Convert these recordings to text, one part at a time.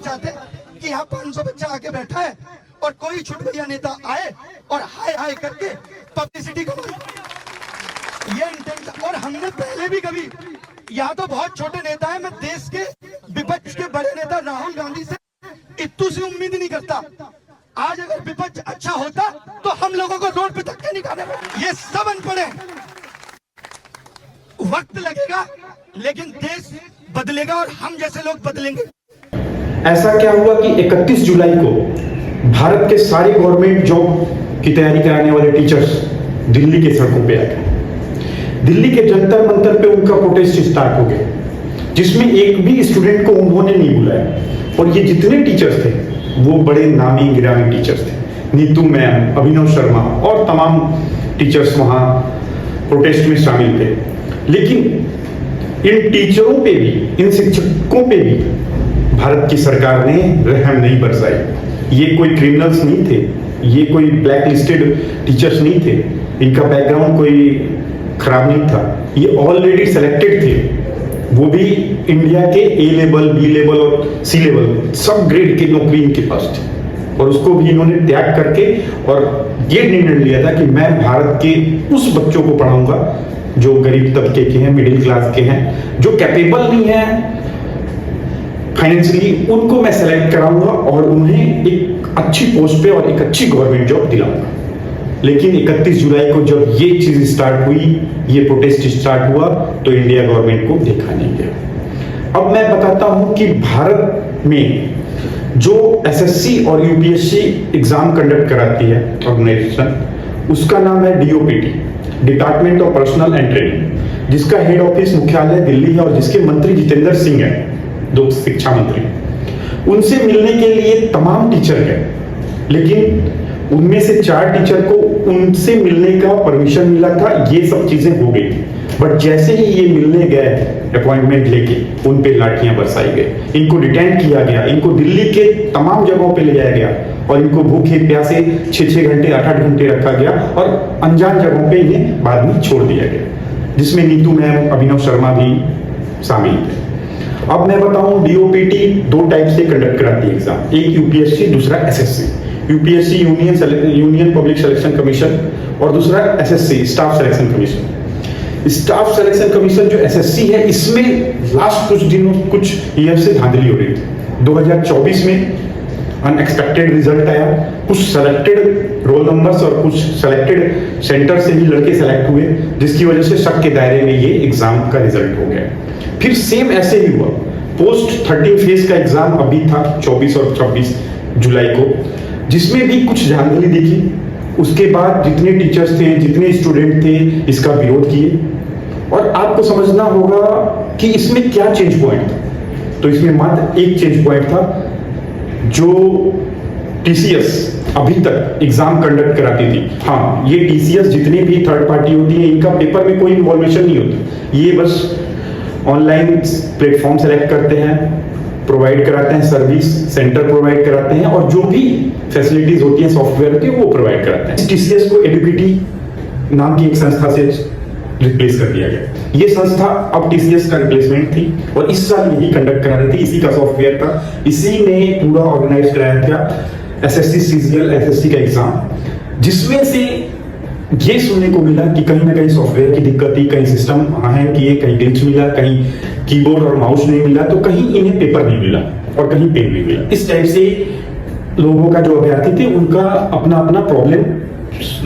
चाहते कि यहाँ 500 बच्चा आके बैठा है और कोई छुटभैया नेता आए और हाय हाय करके पब्लिसिटी करवाए। ये इंटेंट था। और हमने पहले भी कभी, यहाँ तो बहुत छोटे नेता है, मैं देश के विपक्ष के बड़े नेता राहुल गांधी से इत्तू से उम्मीद नहीं करता। आज अगर विपक्ष अच्छा होता तो हम लोगों को रोड पे धक्के निकाले। ये सब अनपढ़ हैं। वक्त लगेगा लेकिन देश बदलेगा और हम जैसे लोग बदलेंगे। ऐसा क्या हुआ कि 31 जुलाई को भारत के सारे गवर्नमेंट जॉब की तैयारी कराने वाले टीचर्स दिल्ली के सड़कों पे आ गए। दिल्ली के जंतर मंतर पे उनका प्रोटेस्ट स्टार्ट हो गया, जिसमें एक भी स्टूडेंट को उन्होंने नहीं बुलाया। और ये जितने टीचर्स थे वो बड़े नामी गिरामी टीचर्स थे। नीतू मैम, अभिनव शर्मा और तमाम टीचर्स वहां प्रोटेस्ट में शामिल थे। लेकिन इन टीचरों पे भी, इन शिक्षकों पे भी भारत की सरकार ने रहम नहीं बरसाई। ये कोई क्रिमिनल्स नहीं थे, ये कोई ब्लैक लिस्टेड टीचर्स नहीं थे, इनका बैकग्राउंड कोई खराब नहीं था। ये ऑलरेडी सेलेक्टेड थे, वो भी इंडिया के ए लेवल, बी लेवल और सी लेवल सब ग्रेड की नौकरी इनके पास थी। और उसको भी इन्होंने त्याग करके और ये निर्णय लिया था कि मैं भारत के उस बच्चों को पढ़ाऊंगा जो गरीब तबके के हैं, मिडिल क्लास के हैं, जो कैपेबल नहीं है फाइनेंशियली, उनको मैं सेलेक्ट कराऊंगा और उन्हें एक अच्छी पोस्ट पे और एक अच्छी गवर्नमेंट जॉब दिलाऊंगा। लेकिन 31 जुलाई को जब ये चीज स्टार्ट हुई, ये प्रोटेस्ट स्टार्ट हुआ, तो इंडिया गवर्नमेंट को देखा नहीं गया। अब मैं बताता हूं कि भारत में जो एसएससी और यूपीएससी एग्जाम कंडक्ट कराती है ऑर्गेनाइजेशन, उसका नाम है DOPT, department of personal and training, जिसका हेड ऑफिस मुख्यालय दिल्ली है और जिसके मंत्री जितेंद्र सिंह है, दो शिक्षा मंत्री। उनसे मिलने के लिए तमाम टीचर गए, लेकिन उनमें से 4 टीचर को उनसे मिलने का परमिशन मिला था। ये सब चीजें हो गई थी, बट जैसे ही ये मिलने गए अपॉइंटमेंट लेके, उन पे लाठियां बरसाई गई, इनको डिटेन किया गया, इनको दिल्ली के तमाम जगहों पे ले जाया गया और इनको भूखे प्यासे 6-6 घंटे 8-8 घंटे रखा गया और अनजान जगहों पे इन्हें बाद में छोड़ दिया गया, जिसमें नीतू मैम, अभिनव शर्मा भी शामिल थे। अब मैं बताऊं, डीओपीटी 2 टाइप से कंडक्ट कराती है एग्जाम, एक यूपीएससी, दूसरा SSC. UPSC union public selection commission और दूसरा SSC staff selection commission. Staff selection commission जो एसएससी है, इसमें लास्ट कुछ ईयर से धांधली हो रही थी। 2024 में अनएक्सपेक्टेड रिजल्ट आया, कुछ सेलेक्टेड रोल नंबर्स और कुछ सेलेक्टेड सेंटर से ही लड़के सेलेक्ट हुए, जिसकी वजह से शक के दायरे में ये एग्जाम का रिजल्ट हो गया। फिर सेम ऐसे ही हुआ, पोस्ट 13 फेज का एग्जाम अभी था 24 और 26 जुलाई को, जिसमें भी कुछ धांधली दिखी। उसके बाद जितने टीचर्स थे, जितने स्टूडेंट थे, इसका विरोध किए। और आपको समझना होगा कि इसमें क्या चेंज पॉइंट था। तो इसमें मात्र एक चेंज पॉइंट था, जो टीसीएस अभी तक एग्जाम कंडक्ट कराती थी। हाँ, ये टीसीएस जितनी भी थर्ड पार्टी होती है, इनका पेपर में कोई इन्वॉल्वेशन नहीं होता। ये बस ऑनलाइन प्लेटफॉर्म सेलेक्ट करते हैं, प्रोवाइड कराते हैं सर्विस, सेंटर प्रोवाइड कराते हैं और जो भी फैसिलिटीज होती हैं सॉफ्टवेयर की, वो प्रोवाइड कराते हैं। टीसीएस को एडुकेटी नाम की एक संस्था से रिप्लेस कर दिया गया। ये संस्था अब टीसीएस का रिप्लेसमेंट थी और इस साल यही कंडक्ट करा रही थी, इसी का सॉफ्टवेयर था, इसी ने पूरा ऑर्गेनाइज कराया था एसएससी सीजीएल एसएससी का एग्जाम, जिसमें से ये सुनने को मिला कि कहीं ना कहीं सॉफ्टवेयर की दिक्कत थी, कहीं सिस्टम हैंग किए, कहीं ग्लिच मिला, कहीं कीबोर्ड और माउस नहीं मिला, तो कहीं इन्हें पेपर नहीं मिला और कहीं पेन नहीं मिला। इस टाइप से लोगों का जो अभ्यर्थी थे, उनका अपना अपना प्रॉब्लम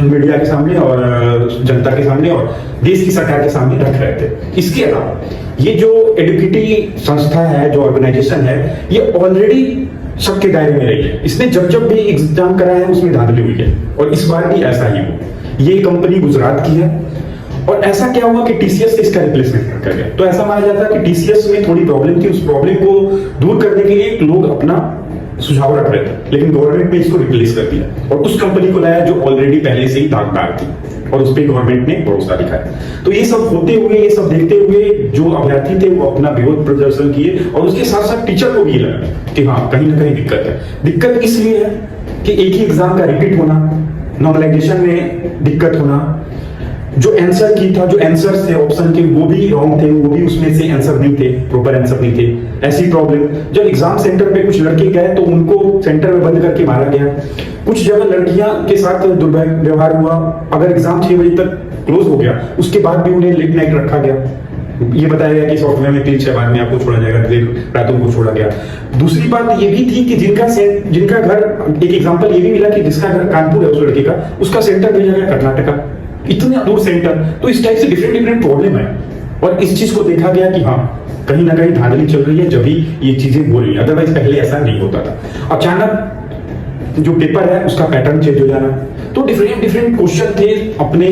मीडिया के सामने और जनता के सामने और देश की सरकार के सामने रख रहे थे। इसके अलावा ये जो एडुकेटी संस्था है, जो ऑर्गेनाइजेशन है, ये ऑलरेडी सबके दायरे में रही है। इसने जब भी एग्जाम कराया है, उसमें धांधली हुई है और इस बार भी ऐसा ही हुआ। ये कंपनी गुजरात की है और ऐसा क्या हुआ कि टीसीएस से इसका रिप्लेसमेंट कर गया। तो ऐसा माना जाता है कि टीसीएस में थोड़ी प्रॉब्लम थी, उस प्रॉब्लम को दूर करने के लिए लोग अपना सुझाव रख रहे थे, लेकिन गवर्नमेंट ने इसको रिप्लेस कर दिया और उस कंपनी को लाया जो ऑलरेडी पहले से ही दागदार थी और उस पर गवर्नमेंट ने भरोसा दिखाया। तो ये सब होते हुए, ये सब देखते हुए जो अभ्यर्थी थे वो अपना विरोध प्रदर्शन किए और उसके साथ साथ टीचर को भी लगा कि हाँ, कहीं ना कहीं दिक्कत है। दिक्कत इसलिए है कि एक ही एग्जाम का रिपीट होना, नॉर्मलाइजेशन में दिक्कत होना, जो आंसर की था, जो आंसर्स थे ऑप्शन के वो भी रॉन्ग थे, वो भी उसमें से आंसर नहीं थे, प्रॉपर आंसर नहीं थे। ऐसी प्रॉब्लम जब एग्जाम सेंटर पे कुछ लड़के गए तो उनको सेंटर में बंद करके मारा गया। कुछ जगह लड़कियां के साथ दुर्व्यवहार हुआ। अगर एग्जाम 6 बजे तक क्लोज हो गया उसके बाद भी उन्हें लेट नाइट रखा गया। ये बताया गया कि सॉफ्टवेयर में 3-6 बाद में आपको छोड़ा जाएगा, देर रातों को छोड़ा गया। दूसरी बात ये भी थी कि जिनका घर, एक एग्जांपल ये भी मिला कि जिसका घर कानपुर है उस लड़के का, उसका सेंटर भेजा गया कर्नाटका, इतने दूर सेंटर। तो इस टाइप से डिफरेंट प्रॉब्लम है और इस चीज को देखा गया कि हाँ कहीं ना कहीं धांधली चल रही है, जब भी ये चीजें हो रही है, अदरवाइज पहले ऐसा नहीं होता था। अचानक जो पेपर है उसका पैटर्न चेंज हो जाना, तो डिफरेंट क्वेश्चन थे अपने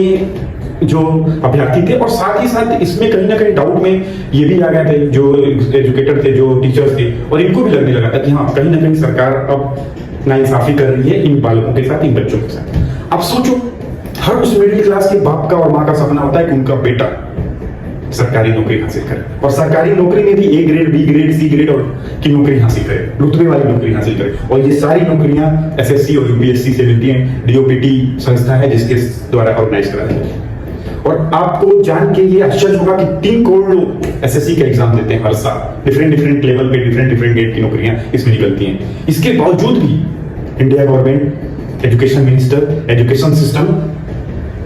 जो अभ्यर्थी थे, और साथ ही साथ इसमें कहीं ना कहीं डाउट में ये भी आ गए थे जो एजुकेटर थे, जो टीचर्स थे, और इनको भी लगने लगा था कि हाँ कहीं ना कहीं सरकार अब नाइंसाफी कर रही है इन बालकों के साथ, इन बच्चों के साथ। अब सोचो, हर उस मिडिल क्लास के बाप का और माँ का सपना होता है कि उनका बेटा सरकारी नौकरी हासिल करे, और सरकारी नौकरी में भी A grade, B grade, C grade और की नौकरी हासिल करे, रुतबे वाली नौकरी हासिल करे। और ये सारी नौकरियां एसएससी और यूपीएससी से मिलती हैं। डीओपीटी संस्था है जिसके द्वारा ऑर्गेनाइज करा जाती है। और आपको जान के ये आश्चर्य होगा कि 3 करोड़ लोग एसएससी का एग्जाम देते हैं हर साल। डिफरेंट लेवल पे डिफरेंट ग्रेड की नौकरियां इसमें निकलती हैं। इसके बावजूद भी India government, education minister, education system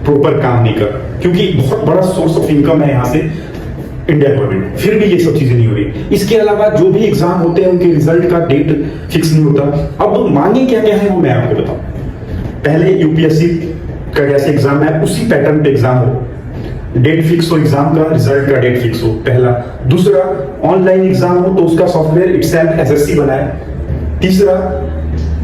proper काम नहीं कर, क्योंकि बहुत बड़ा सोर्स ऑफ इनकम है यहाँ से इंडिया गवर्नमेंट, फिर भी ये सब चीजें नहीं हो रही। इसके अलावा जो भी एग्जाम होते हैं उनके रिजल्ट का डेट फिक्स नहीं होता। अब मांगे क्या क्या है वो मैं आपको बताऊं। पहले यूपीएससी का जैसे एग्जाम है उसी पैटर्न पे एग्जाम हो, डेट फिक्स हो एग्जाम का, रिजल्ट का डेट फिक्स हो, पहला। दूसरा, ऑनलाइन एग्जाम हो तो उसका सॉफ्टवेयर इटसेल्फ एसएससी बनाए। तीसरा,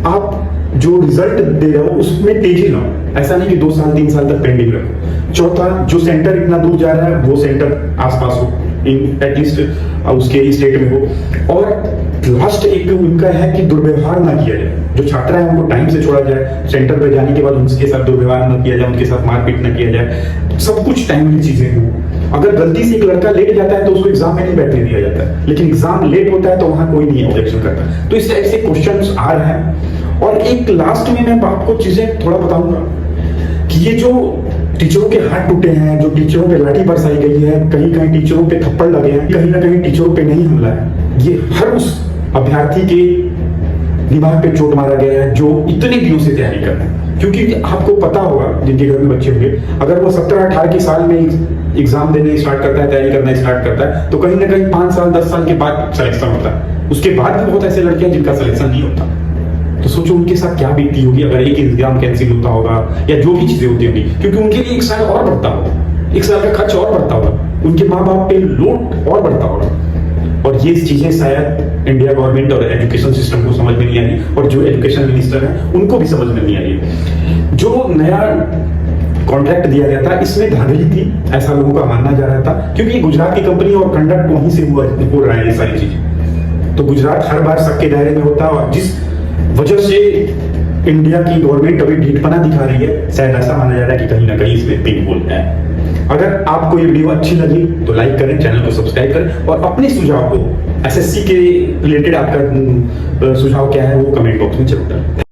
आप जो रिजल्ट दे रहे हो उसमें तेजी लाओ, ऐसा नहीं कि 2 साल 3 साल तक पेंडिंग रखो। चौथा, जो सेंटर इतना दूर जा रहा है वो सेंटर आसपास हो, एटलीस्ट उसके स्टेट में हो। और लास्ट एक उनका है कि दुर्व्यवहार ना किया जाए, जो छात्र है उनको टाइम से छोड़ा जाए, सेंटर पे जाने के बाद उनके साथ दुर्व्यवहार ना किया जाए, उनके साथ मारपीट ना किया जाए, सब कुछ टाइमली चीजें हो। अगर गलती से एक लड़का लेट जाता है तो उसको एग्जाम में नहीं बैठने दिया जाता है, लेकिन एग्जाम लेट होता है तो वहां कोई नहीं ऑब्जेक्शन करता। तो इस टाइप से क्वेश्चंस आ रहे हैं। और एक लास्ट में मैं आपको चीजें थोड़ा बताऊंगा कि ये जो टीचरों के हाथ टूटे हैं, जो टीचरों पे लाठी बरसाई गई है, कहीं कहीं टीचरों पे थप्पड़ लगे हैं, कहीं ना कहीं टीचरों पे नहीं हमला है, ये हर उस अभ्यर्थी के दिमाग पे चोट मारा गया है जो इतने दिनों से तैयारी कर रहे हैं। क्योंकि आपको पता होगा, जिनके घर में बच्चे होंगे, अगर वो 17-18 के साल में एग्जाम देने स्टार्ट करता है, तैयारी करना स्टार्ट करता है, तो कहीं ना कहीं 5 साल 10 साल के बाद सिलेक्शन होता है। उसके बाद भी बहुत ऐसे लड़के हैं जिनका सिलेक्शन नहीं होता। तो सोचो उनके साथ क्या बीतती होगी अगर एक एग्जाम कैंसिल होता होगा या जो भी चीजें होती होंगी, क्योंकि उनके लिए 1 साल और बढ़ता होगा, 1 साल का खर्च और बढ़ता होगा, उनके माँ बाप पे लोड और बढ़ता होगा। और ये चीजें शायद इंडिया गवर्नमेंट और एजुकेशन सिस्टम को समझ में नहीं आ रही, और जो एजुकेशन मिनिस्टर है उनको भी समझ में नहीं आ रही। जो नया कॉन्ट्रैक्ट दिया गया था इसमें धांधली थी, ऐसा लोगों का मानना जा रहा था, क्योंकि ये गुजरात की कंपनी और कंडक्ट वहीं से हो रहा है ये सारी चीजें। तो गुजरात हर बार सबके दायरे में होता है, और जिस वजह से इंडिया की गवर्नमेंट अभी ढीठपना दिखा रही है, शायद ऐसा माना जा रहा है कि कहीं ना कहीं इसमें पिन होल है। अगर आपको ये वीडियो अच्छी लगी तो लाइक करें, चैनल को सब्सक्राइब करें, और अपने सुझाव को एसएससी के रिलेटेड आपका सुझाव क्या है वो कमेंट बॉक्स में जरूर डालें।